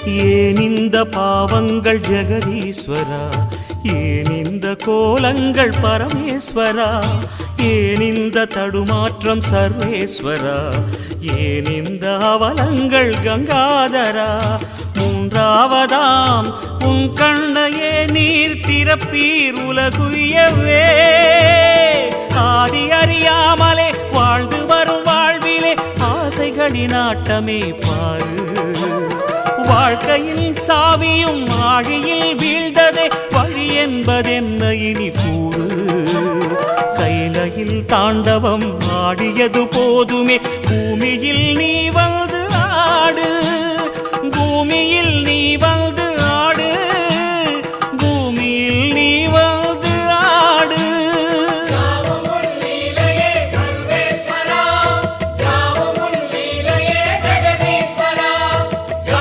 ஏன் இந்த பாவங்கள் ஜெகதீஸ்வரா, ஏன் இந்த கோலங்கள் பரமேஸ்வரா, ஏன் இந்த தடுமாற்றம் சர்வேஸ்வரா, ஏன் இந்த அவலங்கள் கங்காதரா. மூன்றாவதாம் உன் கண்ணையே நீர் திறப்பீர் உலகுயவே. ஆதி அறியாமலே வாழ்ந்து வரும் வாழ்விலே ஆசைகளின் ஆட்டமே பாரு. வாழ்க்கையில் சாவியும் ஆழியில் வீழ்ந்ததே, வழி என்பதென்ன இனி கூறு. கைலையில் தாண்டவம் ஆடியது போதுமே, பூமியில் நீ வந்து ஆடு. பூமியில்